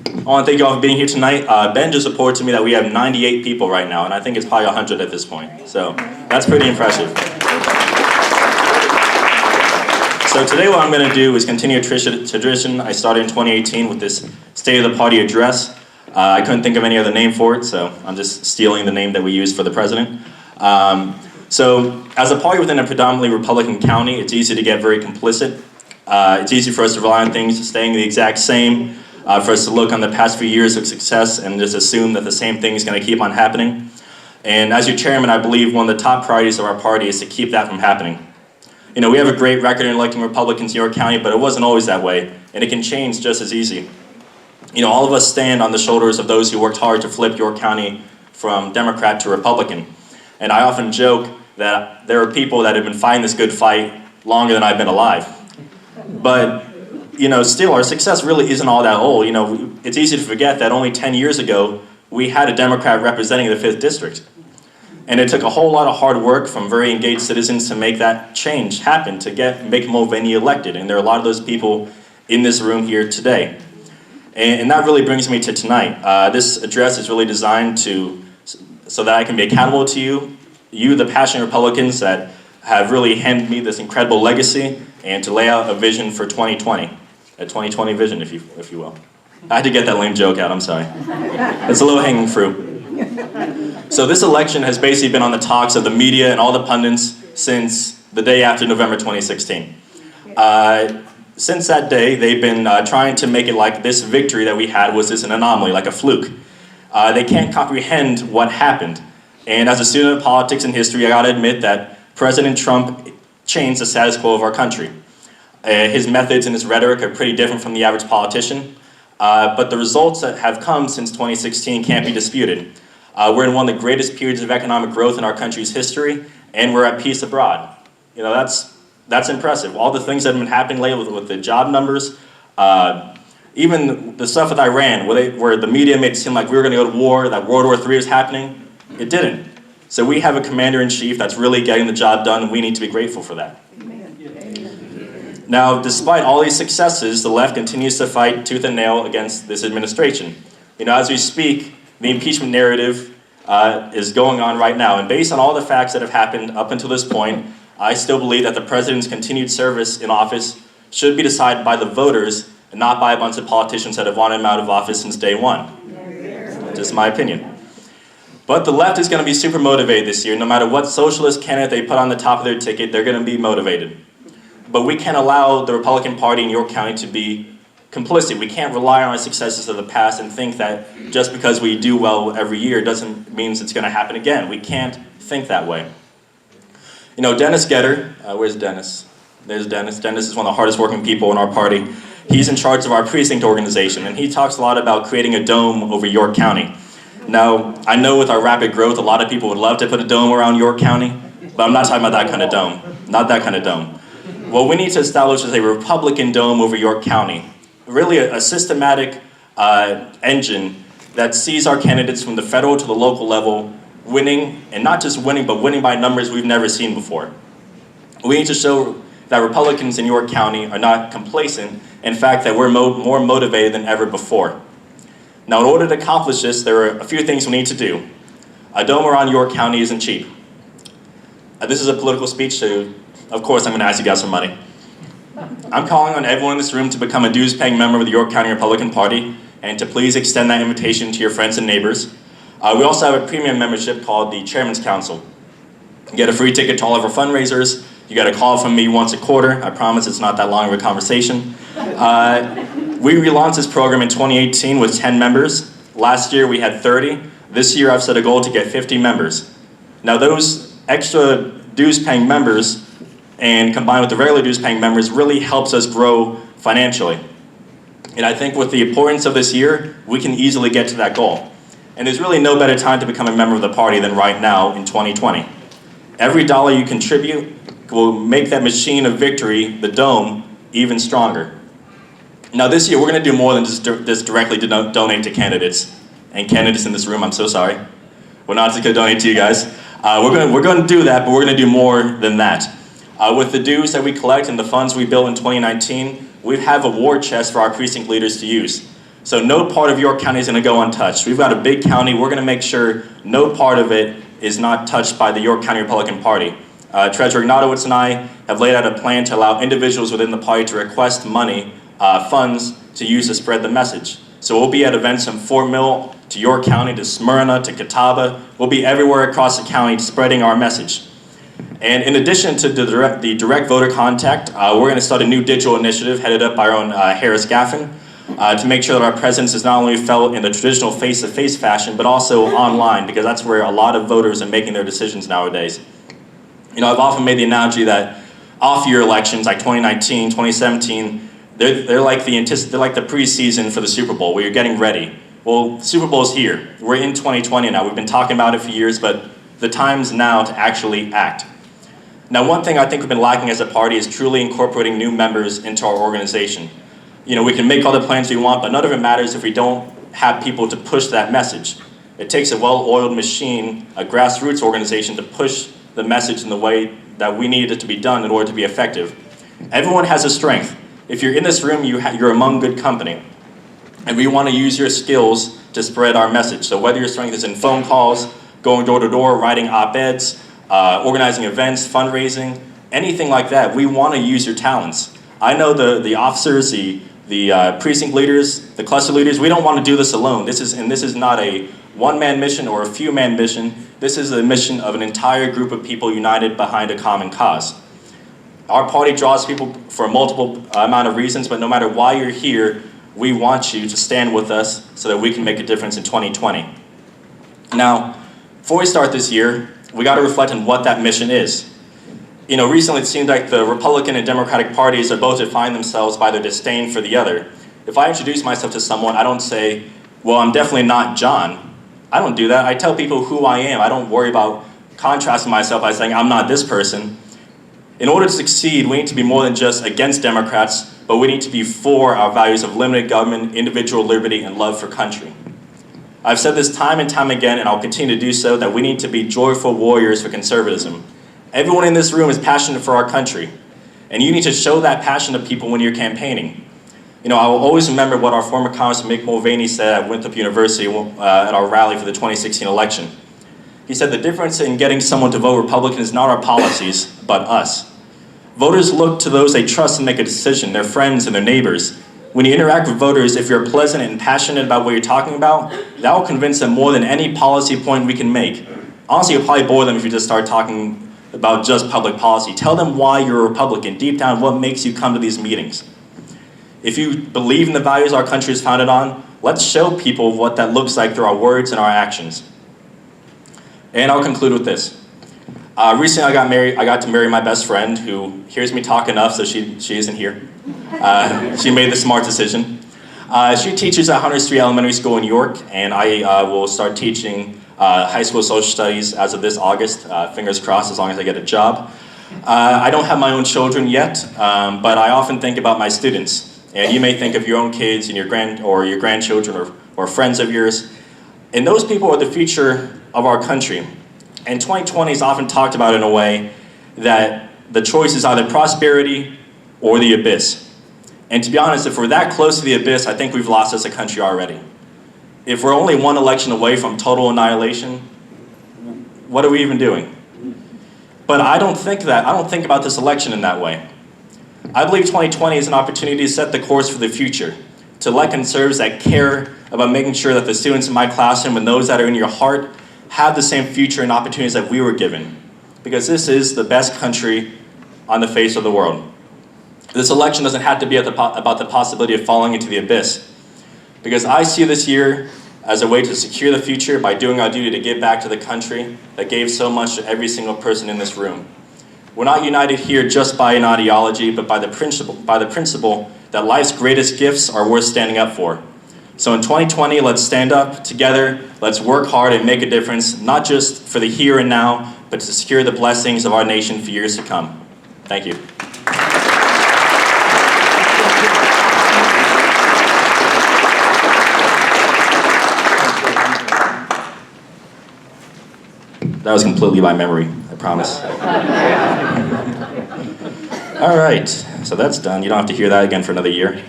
I want to thank you all for being here tonight. Ben just reported to me that we have 98 people right now, and I think it's probably 100 at this point. So that's pretty impressive. So today what I'm going to do is continue a tradition I started in 2018 with this State of the Party address. I couldn't think of any other name for it, so I'm just stealing the name that we use for the president. So as a party within a predominantly Republican county, it's easy to get very complicit. It's easy for us to rely on things staying the exact same, for us to look on the past few years of success and just assume that the same thing is going to keep on happening. And as your chairman, I believe one of the top priorities of our party is to keep that from happening. You know, we have a great record in electing Republicans in York County, but it wasn't always that way, and it can change just as easy. You know, all of us stand on the shoulders of those who worked hard to flip York County from Democrat to Republican. And I often joke that there are people that have been fighting this good fight longer than I've been alive. But, you know, still, our success really isn't all that old. You know, it's easy to forget that only 10 years ago, we had a Democrat representing the 5th District. And it took a whole lot of hard work from very engaged citizens to make that change happen, to make Mulvaney elected. And there are a lot of those people in this room here today. And that really brings me to tonight. This address is really designed so that I can be accountable to you, the passionate Republicans that have really handed me this incredible legacy, and to lay out a vision for 2020, a 2020 vision, if you will. I had to get that lame joke out, I'm sorry. It's a low-hanging fruit. So this election has basically been on the talks of the media and all the pundits since the day after November 2016. Since that day, they've been trying to make it like this victory that we had was just an anomaly, like a fluke. They can't comprehend what happened. And as a student of politics and history, I gotta admit that President Trump changed the status quo of our country. His methods and his rhetoric are pretty different from the average politician, but the results that have come since 2016 can't be disputed. We're in one of the greatest periods of economic growth in our country's history, and we're at peace abroad. You know, that's impressive. All the things that have been happening lately with the job numbers, even the stuff with Iran, where the media made it seem like we were going to go to war, that World War III was happening, it didn't. So we have a commander-in-chief that's really getting the job done, and we need to be grateful for that. Amen. Now, despite all these successes, the left continues to fight tooth and nail against this administration. You know, as we speak, the impeachment narrative is going on right now, and based on all the facts that have happened up until this point, I still believe that the president's continued service in office should be decided by the voters and not by a bunch of politicians that have wanted him out of office since day one. Just my opinion. But the left is going to be super motivated this year. No matter what socialist candidate they put on the top of their ticket, they're going to be motivated. But we can't allow the Republican Party in York County to be complicit. We can't rely on our successes of the past and think that just because we do well every year doesn't mean it's going to happen again. We can't think that way. You know, Dennis Getter, where's Dennis? There's Dennis. Dennis is one of the hardest working people in our party. He's in charge of our precinct organization, and he talks a lot about creating a dome over York County. Now, I know with our rapid growth, a lot of people would love to put a dome around York County, but I'm not talking about that kind of dome. Not that kind of dome. What we need to establish is a Republican dome over York County. Really a systematic engine that sees our candidates from the federal to the local level winning, and not just winning, but winning by numbers we've never seen before. We need to show that Republicans in York County are not complacent, in fact, that we're more motivated than ever before. Now, in order to accomplish this, there are a few things we need to do. A dome around York County isn't cheap. This is a political speech, so of course I'm going to ask you guys for money. I'm calling on everyone in this room to become a dues-paying member of the York County Republican Party, and to please extend that invitation to your friends and neighbors. We also have a premium membership called the Chairman's Council. You get a free ticket to all of our fundraisers. You get a call from me once a quarter. I promise it's not that long of a conversation. We relaunched this program in 2018 with 10 members. Last year we had 30. This year I've set a goal to get 50 members. Now those extra dues-paying members, and combined with the regular dues-paying members, really helps us grow financially. And I think with the importance of this year, we can easily get to that goal. And there's really no better time to become a member of the party than right now in 2020. Every dollar you contribute will make that machine of victory, the dome, even stronger. Now this year, we're going to do more than just directly donate to candidates. And candidates in this room, I'm so sorry. We're not just going to donate to you guys. We're going to do that, but we're going to do more than that. With the dues that we collect and the funds we built in 2019, we have a war chest for our precinct leaders to use. So no part of York County is going to go untouched. We've got a big county. We're going to make sure no part of it is not touched by the York County Republican Party. Treasurer Ignatowicz and I have laid out a plan to allow individuals within the party to request money, funds, to use to spread the message. So we'll be at events from Fort Mill to York County to Smyrna to Catawba. We'll be everywhere across the county spreading our message. And in addition to the direct voter contact, we're going to start a new digital initiative headed up by our own Harris Gaffin to make sure that our presence is not only felt in the traditional face-to-face fashion, but also online, because that's where a lot of voters are making their decisions nowadays. You know, I've often made the analogy that off-year elections like 2019, 2017, they're like the preseason for the Super Bowl, where you're getting ready. Well, the Super Bowl is here. We're in 2020 now. We've been talking about it for years, but the time's now to actually act. Now, one thing I think we've been lacking as a party is truly incorporating new members into our organization. You know, we can make all the plans we want, but none of it matters if we don't have people to push that message. It takes a well-oiled machine, a grassroots organization, to push the message in the way that we need it to be done in order to be effective. Everyone has a strength. If you're in this room, you're among good company. And we want to use your skills to spread our message. So whether your strength is in phone calls, going door to door, writing op-eds, organizing events, fundraising, anything like that, we want to use your talents. I know the officers, the precinct leaders, the cluster leaders, we don't want to do this alone. This is not a one-man mission or a few-man mission. This is a mission of an entire group of people united behind a common cause. Our party draws people for a multiple amount of reasons, but no matter why you're here, we want you to stand with us so that we can make a difference in 2020. Now, before we start this year, we got to reflect on what that mission is. You know, recently it seemed like the Republican and Democratic parties are both defining themselves by their disdain for the other. If I introduce myself to someone, I don't say, well, I'm definitely not John. I don't do that. I tell people who I am. I don't worry about contrasting myself by saying I'm not this person. In order to succeed, we need to be more than just against Democrats, but we need to be for our values of limited government, individual liberty, and love for country. I've said this time and time again, and I'll continue to do so, that we need to be joyful warriors for conservatism. Everyone in this room is passionate for our country, and you need to show that passion to people when you're campaigning. You know, I will always remember what our former Congressman Mick Mulvaney said at Winthrop University at our rally for the 2016 election. He said the difference in getting someone to vote Republican is not our policies, but us. Voters look to those they trust and make a decision, their friends and their neighbors. When you interact with voters, if you're pleasant and passionate about what you're talking about, that will convince them more than any policy point we can make. Honestly, you'll probably bore them if you just start talking about just public policy. Tell them why you're a Republican, deep down what makes you come to these meetings. If you believe in the values our country is founded on, let's show people what that looks like through our words and our actions. And I'll conclude with this. Recently I got to marry my best friend, who hears me talk enough, so she isn't here. She made the smart decision. She teaches at Hunter Street Elementary School in York, and I will start teaching high school social studies as of this August, fingers crossed, as long as I get a job. I don't have my own children yet, but I often think about my students. And you may think of your own kids and your grandchildren or friends of yours. And those people are the future of our country. And 2020 is often talked about in a way that the choice is either prosperity or the abyss. And to be honest, if we're that close to the abyss, I think we've lost as a country already. If we're only one election away from total annihilation, what are we even doing? But I don't think about this election in that way. I believe 2020 is an opportunity to set the course for the future, to elect conservatives that care about making sure that the students in my classroom and those that are in your heart have the same future and opportunities that we were given. Because this is the best country on the face of the world. This election doesn't have to be about the possibility of falling into the abyss. Because I see this year as a way to secure the future by doing our duty to give back to the country that gave so much to every single person in this room. We're not united here just by an ideology, but by the principle that life's greatest gifts are worth standing up for. So in 2020, let's stand up together, let's work hard and make a difference, not just for the here and now, but to secure the blessings of our nation for years to come. Thank you. That was completely by memory, I promise. All right, so that's done. You don't have to hear that again for another year.